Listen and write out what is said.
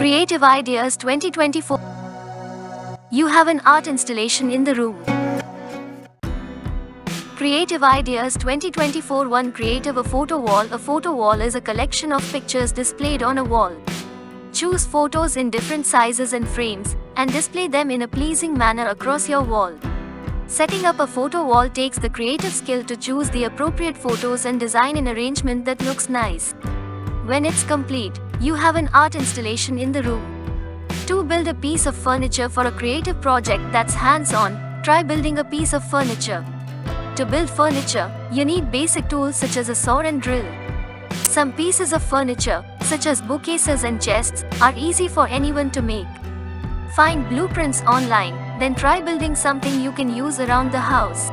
Creative Ideas 2024. You have an art installation in the room. Creative Ideas 2024. 1. Creative a photo wall. A photo wall is a collection of pictures displayed on a wall. Choose photos in different sizes and frames, and display them in a pleasing manner across your wall. Setting up a photo wall takes the creative skill to choose the appropriate photos and design an arrangement that looks nice. When it's complete, you have an art installation in the room. 2. Build a piece of furniture. For a creative project that's hands-on, try building a piece of furniture. To build furniture, you need basic tools such as a saw and drill. Some pieces of furniture, such as bookcases and chests, are easy for anyone to make. Find blueprints online, then try building something you can use around the house.